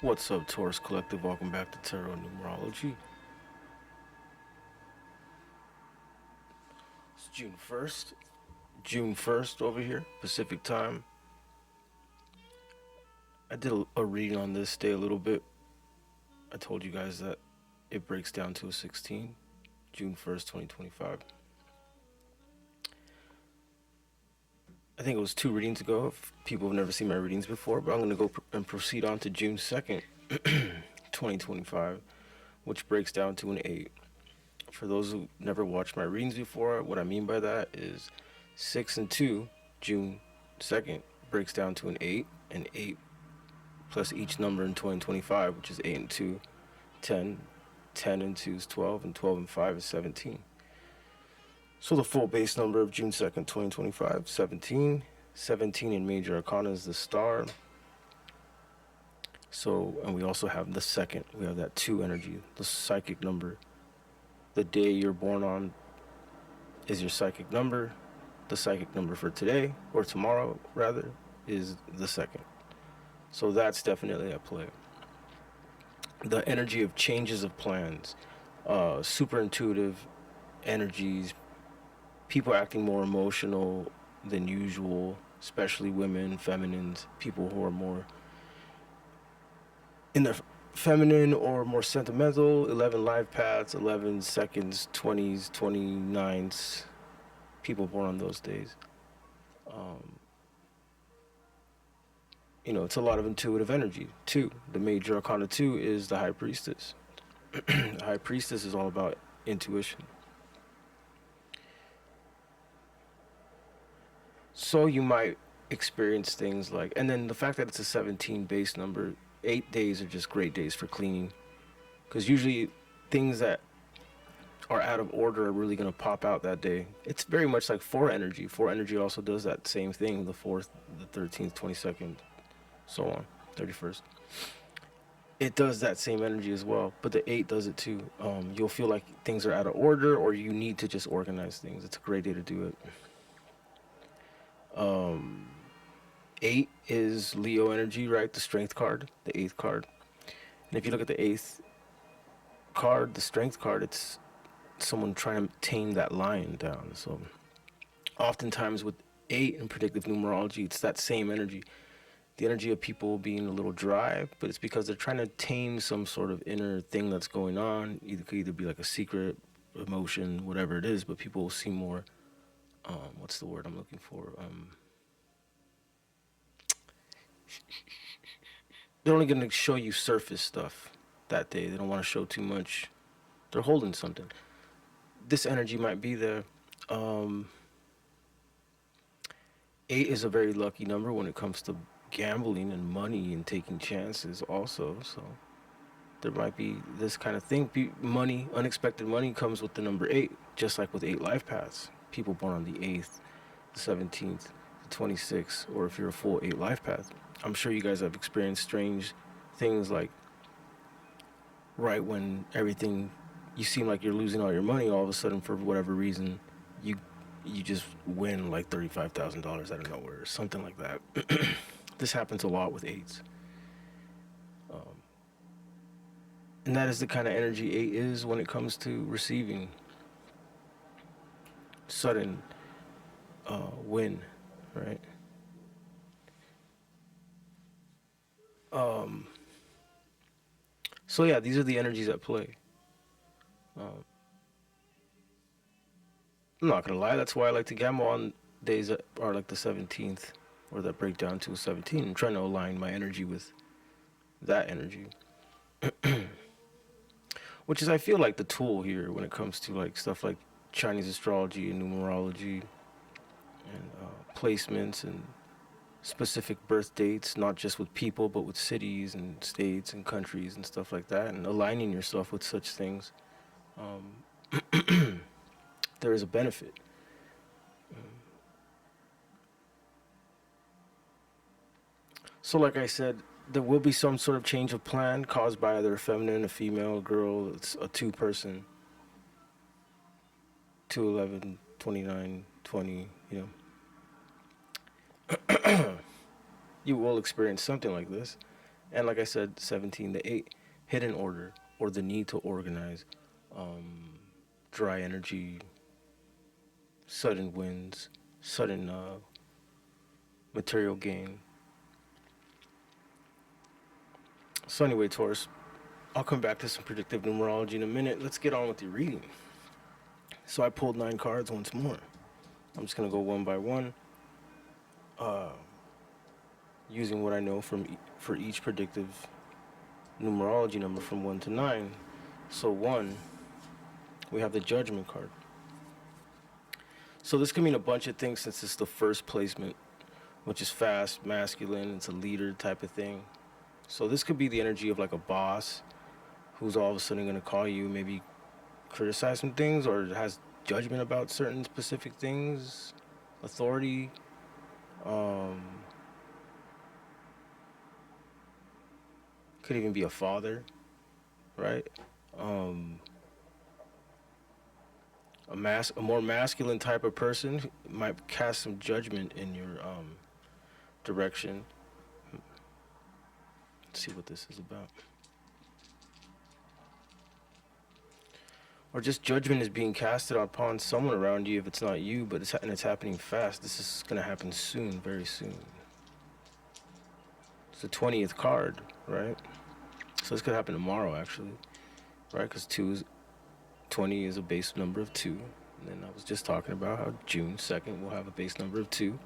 What's up, Taurus Collective? Welcome back to Tarot Numerology. It's June 1st. June 1st over here, Pacific time. I did a reading on this day a little bit. I told you guys that it breaks down to a 16, June 1st, 2025. I think it was 2 readings ago. If people have never seen my readings before, but I'm going to go and proceed on to June 2nd, 2025, which breaks down to an 8. For those who never watched my readings before, what I mean by that is 6 and 2, June 2nd, breaks down to an 8, and 8 plus each number in 2025, which is 8 and 2, 10, 10 and 2 is 12, and 12 and 5 is 17. So the full base number of June 2nd, 2025, 17. 17 in Major Arcana is the star. So, and we also have the second, we have that 2 energy, the psychic number. The day you're born on is your psychic number. The psychic number for today, or tomorrow rather, is the second. So that's definitely at play. The energy of changes of plans, super intuitive energies, people acting more emotional than usual, especially women, feminines, people who are more in their feminine or more sentimental. 11 life paths, 11 seconds, 20s, 29s, people born on those days. It's a lot of intuitive energy. 2, the Major Arcana 2 is the High Priestess. The High Priestess is all about intuition. So you might experience things like, and then the fact that it's a 17 base number, 8 days are just great days for cleaning. Because usually things that are out of order are really going to pop out that day. It's very much like 4 energy. 4 energy also does that same thing, the 4th, the 13th, 22nd, so on, 31st. It does that same energy as well, but the 8 does it too. You'll feel like things are out of order, or you need to just organize things. It's a great day to do it. 8 is Leo energy, right? The strength card, the 8th card. And if you look at the 8th card, the strength card, it's someone trying to tame that lion down. So oftentimes with 8 in predictive numerology, it's that same energy. The energy of people being a little dry, but it's because they're trying to tame some sort of inner thing that's going on. It could either be like a secret emotion, whatever it is, but people will see more, what's the word I'm looking for? They're only going to show you surface stuff that day. They don't want to show too much. They're holding something. This energy might be there. 8 is a very lucky number when it comes to gambling and money and taking chances also. So there might be this kind of thing. Money, unexpected money comes with the number 8, just like with 8 life paths. People born on the 8th, the 17th, the 26th, or if you're a full 8 life path. I'm sure you guys have experienced strange things like right when everything, you seem like you're losing all your money, all of a sudden for whatever reason, you just win like $35,000 out of nowhere or something like that. This happens a lot with 8s. And that is the kind of energy 8 is when it comes to receiving. Sudden win, right? So yeah, these are the energies at play. I'm not gonna lie, that's why I like to gamble on days that are like the 17th, or that break down to a 17. I'm trying to align my energy with that energy. Which is, I feel like, the tool here when it comes to like stuff like Chinese astrology and numerology and placements and specific birth dates, not just with people but with cities and states and countries and stuff like that, and aligning yourself with such things. There is a benefit. So like I said, there will be some sort of change of plan caused by either a feminine, a female, a girl. It's a 2-person, 2, 11, 29, 20, you will experience something like this. And like I said, 17, the 8, hidden order or the need to organize, dry energy, sudden wins, sudden material gain. So anyway, Taurus, I'll come back to some predictive numerology in a minute. Let's get on with your reading. So I pulled 9 cards once more. I'm just gonna go one by one, uh, using what I know for each predictive numerology number from 1 to 9. So 1, we have the Judgment card. So this can mean a bunch of things since it's the first placement, which is fast, masculine, it's a leader type of thing. So this could be the energy of like a boss who's all of a sudden going to call you, maybe criticize some things, or has judgment about certain specific things, authority. Um, could even be a father, right? Um, a more masculine type of person might cast some judgment in your direction. Let's see what this is about. Or just judgment is being casted upon someone around you if it's not you, but it's happening fast. This is going to happen soon, very soon. It's the 20th card, right? So this could happen tomorrow, actually, right? Because 20 is a base number of 2. And then I was just talking about how June 2nd will have a base number of 2,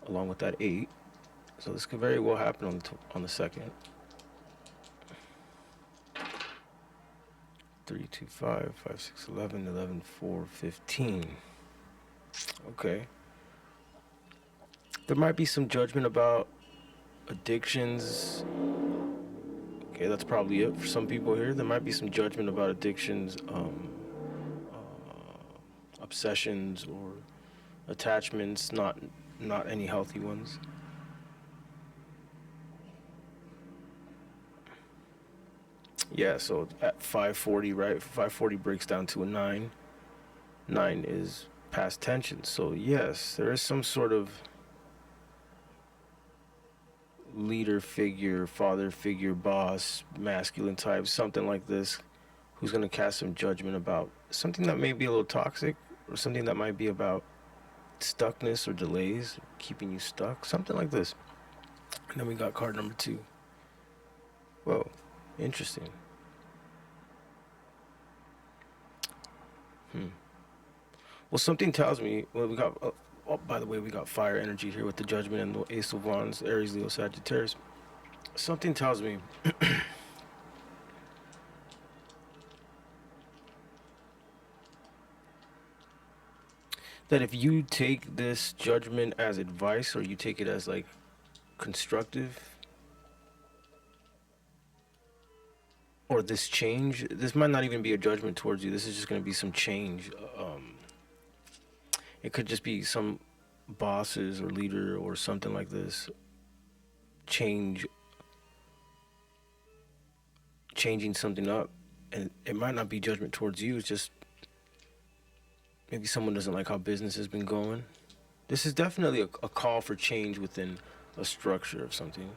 along with that 8. So this could very well happen on the 2nd. 3, 2, 5, 5, 6, 11, 11, 4, 15. Okay. There might be some judgment about addictions. Okay, that's probably it for some people here. There might be some judgment about addictions, obsessions, or attachments, not any healthy ones. Yeah, so at 540, right? 540 breaks down to a 9. 9 is past tension. So yes, there is some sort of leader figure, father figure, boss, masculine type, something like this, who's going to cast some judgment about something that may be a little toxic, or something that might be about stuckness or delays, keeping you stuck, something like this. And then we got card number 2. Whoa, interesting. Well, something tells me, well, we got, oh, by the way, we got fire energy here with the Judgment and the Ace of Wands, Aries, Leo, Sagittarius. Something tells me that if you take this judgment as advice, or you take it as like constructive, or this change, this might not even be a judgment towards you. This is just going to be some change. It could just be some bosses or leader or something like this changing something up, and it might not be judgment towards you. It's just maybe someone doesn't like how business has been going. This is definitely a call for change within a structure of something.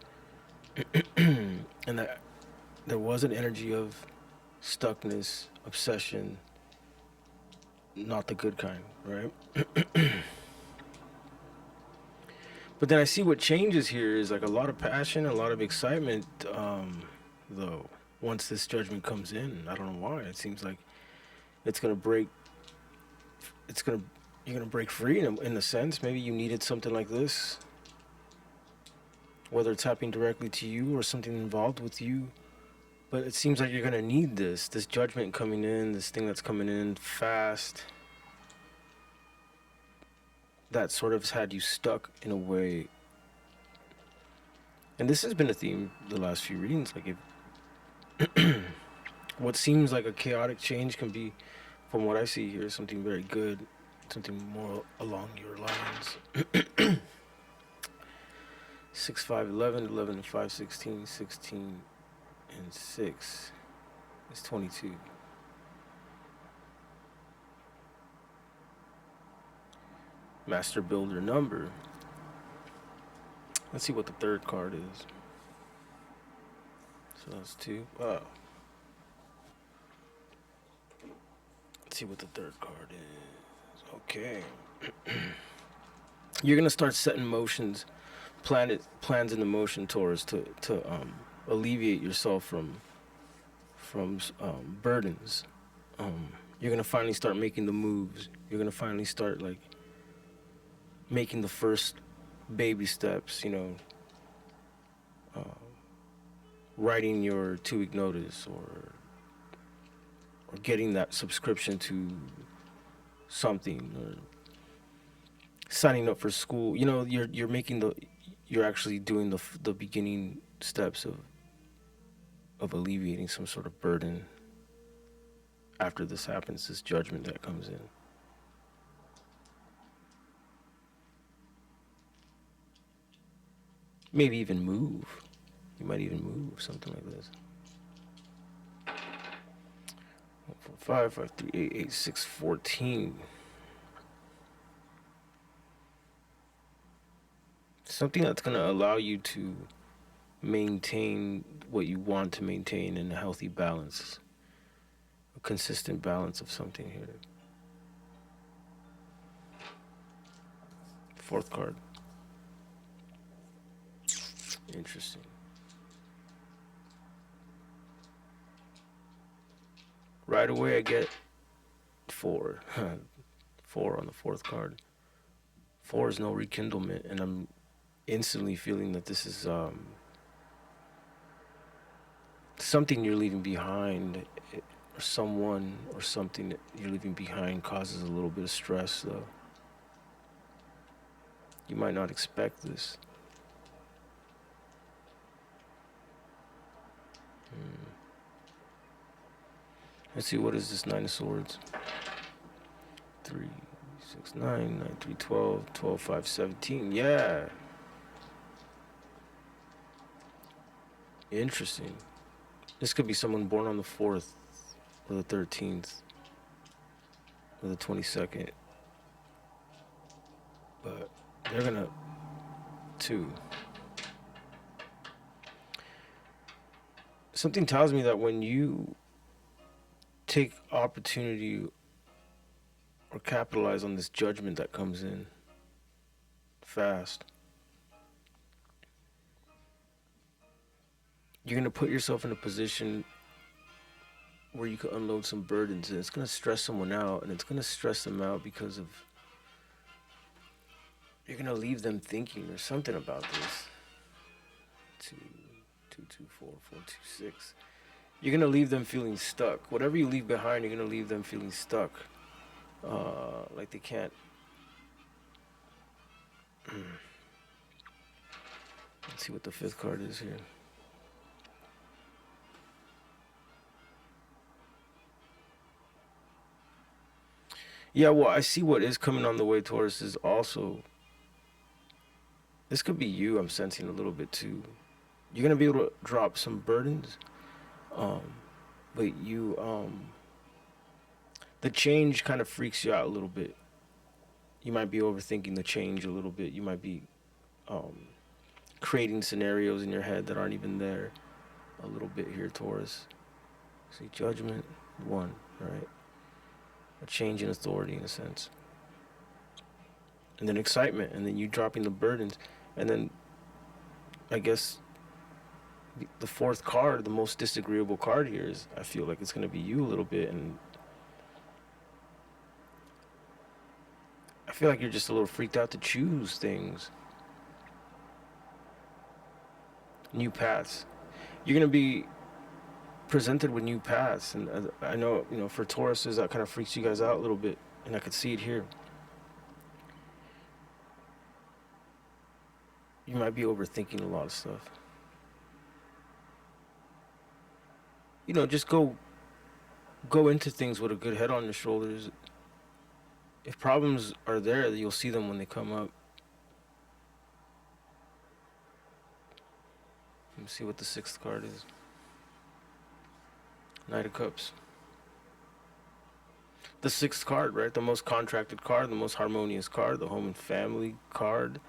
And that there was an energy of stuckness, obsession, not the good kind, right? But then I see what changes here is like a lot of passion, a lot of excitement, though, once this judgment comes in. I don't know why. It seems like it's going to break, you're going to break free in a sense. Maybe you needed something like this, whether it's happening directly to you or something involved with you. But it seems like you're going to need this judgment coming in, this thing that's coming in fast, that sort of has had you stuck in a way. And this has been a theme the last few readings. Like, if what seems like a chaotic change can be, from what I see here, something very good, something more along your lines. 6, 5, 11, 11 and 5, 16, 16 and 6 is 22. Master Builder number. Let's see what the third card is. So that's two. Let's see what the third card is. Okay. You're gonna start setting plans into motion, Taurus, to alleviate yourself from burdens. You're gonna finally start making the moves. You're gonna finally start like making the first baby steps. Uh, writing your 2 week notice, or getting that subscription to something, or signing up for school. You're actually doing the beginning steps of alleviating some sort of burden after this happens, this judgment that comes in. Maybe even move. You might even move, something like this. 1, 4, 5, 5, 3, 8, 8, 6, 14. Something that's going to allow you to maintain what you want to maintain in a healthy balance, a consistent balance of something here. Fourth card. Interesting. Right away I get 4. 4 on the fourth card. 4 is no rekindlement, and I'm instantly feeling that this is something you're leaving behind, or someone or something that you're leaving behind causes a little bit of stress, though. You might not expect this. Let's see, what is this 9 of Swords? 3, 6, 9, 9, 3, 12, 12, 5, 17. Yeah. Interesting. This could be someone born on the 4th, or the 13th, or the 22nd. But they're gonna, too. Something tells me that when you take opportunity or capitalize on this judgment that comes in fast, you're going to put yourself in a position where you can unload some burdens, and it's going to stress someone out, and it's going to stress them out because of, you're going to leave them thinking there's something about this. 2, 2, 2, 4, 4, 2, 6. You're going to leave them feeling stuck. Whatever you leave behind, you're going to leave them feeling stuck. Like they can't. Let's see what the 5th card is here. Yeah, well, I see what is coming on the way, Taurus, is also, this could be you, I'm sensing a little bit too. You're going to be able to drop some burdens, but the change kind of freaks you out a little bit. You might be overthinking the change a little bit. You might be creating scenarios in your head that aren't even there a little bit here, Taurus. See, judgment, 1, right? A change in authority, in a sense. And then excitement, and then you dropping the burdens. And then, I guess, the 4th card, the most disagreeable card here, is, I feel like it's going to be you a little bit, and I feel like you're just a little freaked out to choose things. New paths. You're going to be presented with new paths, and I know, for Tauruses, that kind of freaks you guys out a little bit, and I could see it here. You might be overthinking a lot of stuff. Just go into things with a good head on your shoulders. If problems are there, you'll see them when they come up. Let me see what the 6th card is. Knight of Cups. The 6th card, right? The most contracted card, the most harmonious card, the home and family card.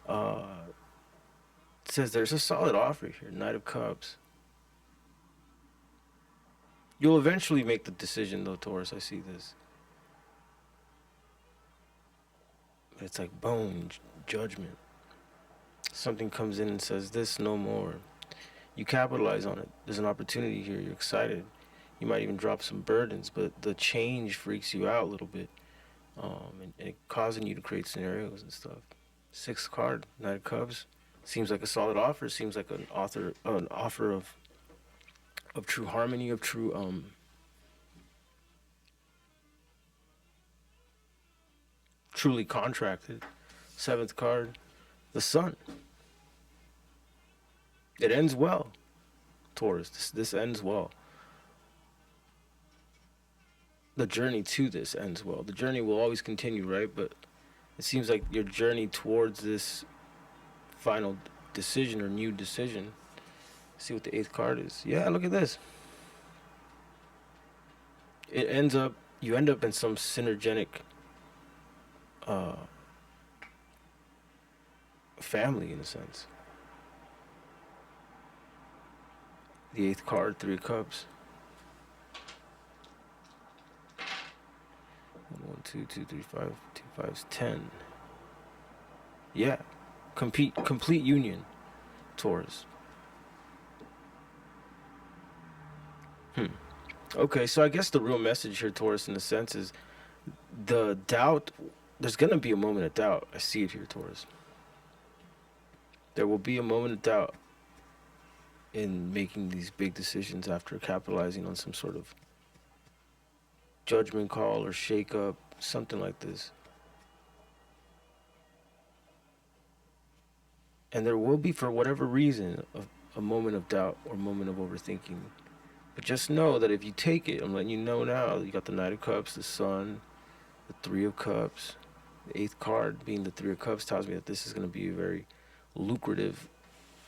It says there's a solid offer here. Knight of Cups. You'll eventually make the decision, though, Taurus. I see this. It's like boom, judgment. Something comes in and says this no more. You capitalize on it. There's an opportunity here. You're excited. You might even drop some burdens, but the change freaks you out a little bit, and it causing you to create scenarios and stuff. Sixth card, Knight of Cups, seems like a solid offer. Seems like an offer of true harmony, of true truly contracted. Seventh card, the Sun. It ends well, Taurus. This ends well. The journey to this ends well. The journey will always continue, right? But it seems like your journey towards this final decision or new decision. See what the eighth card is. Yeah, look at this. It ends up, you end up in some synergetic uh, family in a sense. The eighth card, Three of Cups. 1, 2, 2, 3, 5, 2 fives, 10. Yeah, complete union, Taurus. Okay, so I guess the real message here, Taurus, in a sense, is the doubt. There's gonna be a moment of doubt. I see it here, Taurus. There will be a moment of doubt in making these big decisions after capitalizing on some sort of judgment call or shake up, something like this. And there will be, for whatever reason, a moment of doubt or moment of overthinking. But just know that if you take it, I'm letting you know now, you got the Knight of Cups, the Sun, the Three of Cups. The eighth card being the Three of Cups tells me that this is going to be a very lucrative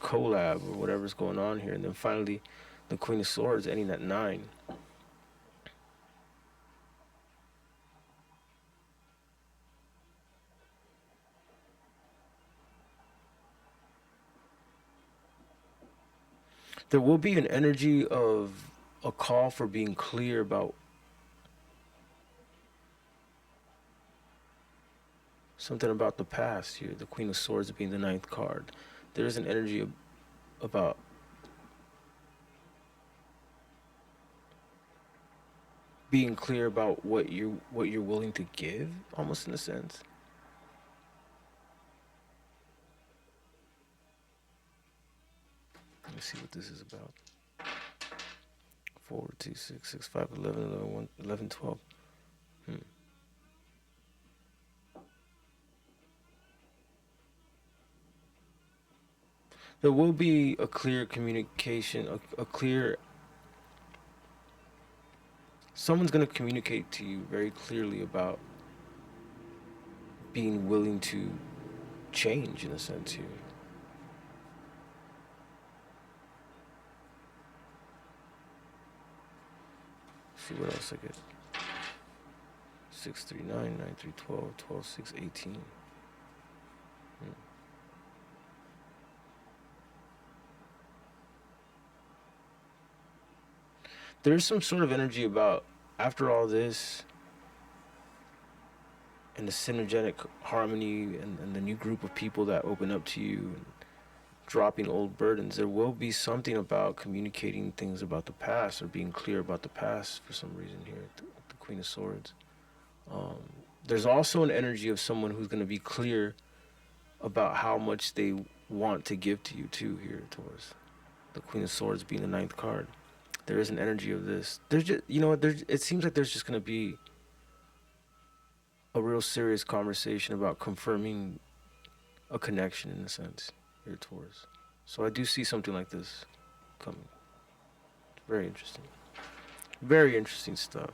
collab or whatever's going on here. And then finally, the Queen of Swords ending at 9. There will be an energy of a call for being clear about something about the past here. The Queen of Swords being the ninth card. There is an energy about being clear about what you're willing to give, almost in a sense. Let me see what this is about. 4, 2, 6, 6, 5, 11, 11, 1, 11, 12. There will be a clear communication, a clear. Someone's going to communicate to you very clearly about being willing to change, in a sense, here. See what else I get. 6, 3, 9, 9, 3, 12, 12, 6, 18. There's some sort of energy about, after all this and the synergetic harmony and the new group of people that open up to you and dropping old burdens, there will be something about communicating things about the past or being clear about the past for some reason here, the Queen of Swords. There's also an energy of someone who's going to be clear about how much they want to give to you too here, Taurus. The Queen of Swords being the ninth card. There is an energy of this. There's just, it seems like there's just going to be a real serious conversation about confirming a connection, in a sense, here, Taurus. So I do see something like this coming. Very interesting. Very interesting stuff.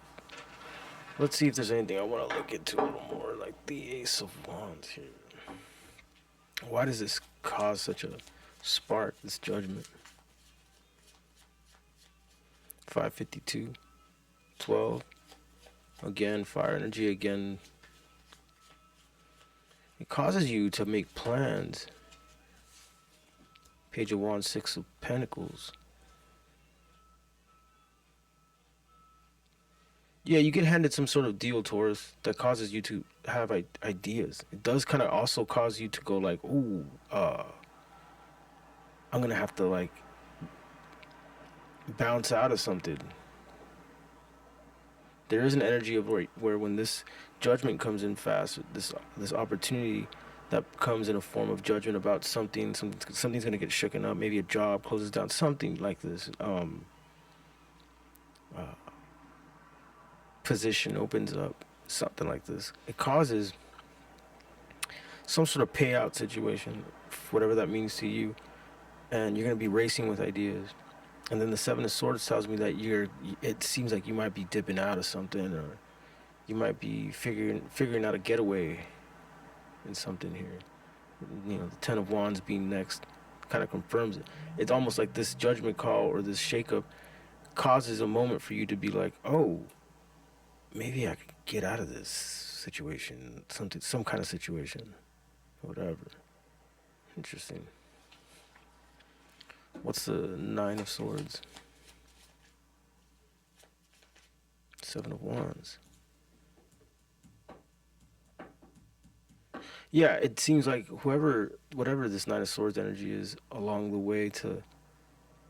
Let's see if there's anything I want to look into a little more, like the Ace of Wands here. Why does this cause such a spark, this judgment? 552, 12. Again, fire energy again. It causes you to make plans. Page of Wands, Six of Pentacles. Yeah, you get handed some sort of deal, Taurus, that causes you to have ideas. It does kind of also cause you to go like, "Ooh, I'm gonna have to like bounce out of something." There is an energy of where when this judgment comes in fast, this opportunity that comes in a form of judgment about something's gonna get shooken up. Maybe a job closes down, something like this. Uh, Position opens up, something like this. It causes some sort of payout situation, whatever that means to you, and you're gonna be racing with ideas. And then the Seven of Swords tells me that it seems like you might be dipping out of something, or you might be figuring out a getaway in something here. You know, the Ten of Wands being next kind of confirms it. It's almost like this judgment call or this shakeup causes a moment for you to be like, oh, maybe I could get out of this situation, some kind of situation, whatever. Interesting. What's the Nine of Swords? Seven of Wands. Yeah, it seems like whatever this Nine of Swords energy is along the way to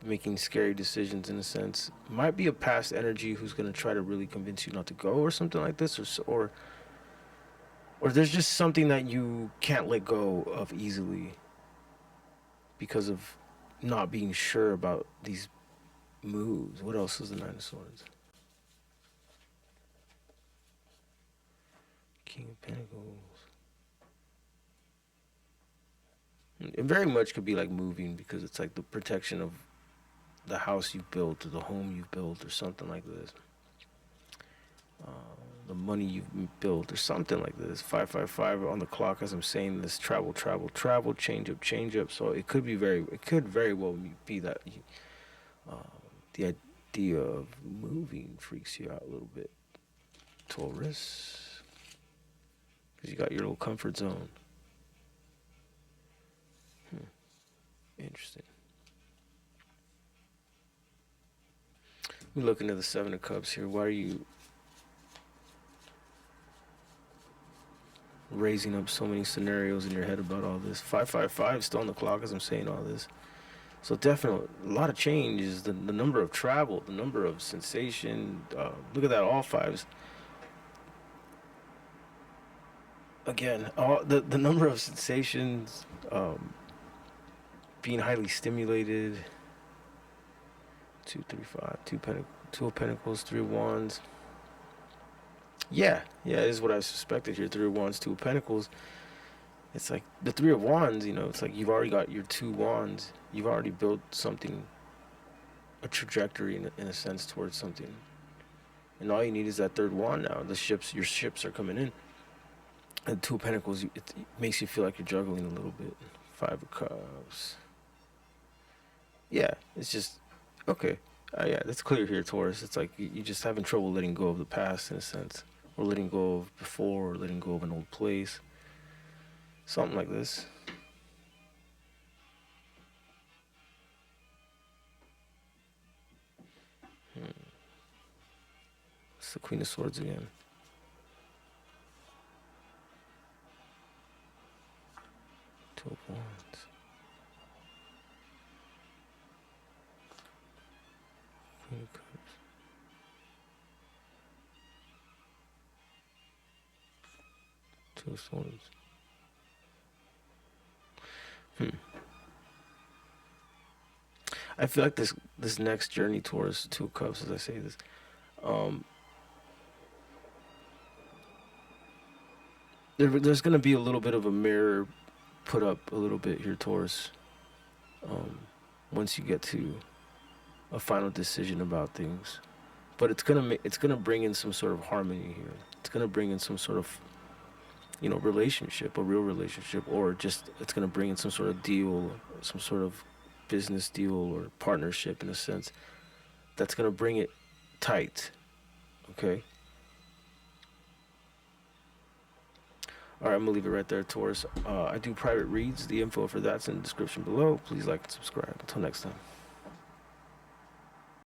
making scary decisions, in a sense, might be a past energy who's going to try to really convince you not to go or something like this, or there's just something that you can't let go of easily because of not being sure about these moves. What else is the Nine of Swords? King of Pentacles. It very much could be like moving, because it's like the protection of the house you've built or the home you've built or something like this. Uh, the money you've built or something like this. 555 on the clock as I'm saying this. Travel, travel, travel. Change up, change up. So it could very well be that the idea of moving freaks you out a little bit, Taurus, because you got your little comfort zone. Interesting. We look into the Seven of Cups here. Why are you raising up so many scenarios in your head about all this? 555 still on the clock as I'm saying all this. So definitely a lot of change is the number of travel, the number of sensation. Look at that, all fives. Again, all the number of sensations, being highly stimulated. 2, 3, 5, two of Pentacles, Three of Wands. Yeah, this is what I suspected here. Three of Wands, Two of Pentacles. It's like the Three of Wands, it's like you've already got your two wands. You've already built something, a trajectory in a sense towards something. And all you need is that third wand now. Your ships are coming in. And Two of Pentacles, it makes you feel like you're juggling a little bit. Five of Cups. Yeah, it's just, okay. Yeah, that's clear here, Taurus. It's like you're just having trouble letting go of the past, in a sense. Or letting go of before, or letting go of an old place. Something like this. It's the Queen of Swords again. Two of Wands. Queen of Cups. Two of Swords. I feel like this next journey towards Two of Cups, as I say this, there's gonna be a little bit of a mirror put up a little bit here, Taurus. Once you get to a final decision about things, but it's gonna bring in some sort of harmony here. It's gonna bring in some sort of relationship, a real relationship, or just it's gonna bring in some sort of deal, some sort of business deal or partnership, in a sense, that's gonna bring it tight. Okay. All right, I'm gonna leave it right there, Taurus. I do private reads. The info for that's in the description below. Please like and subscribe. Until next time.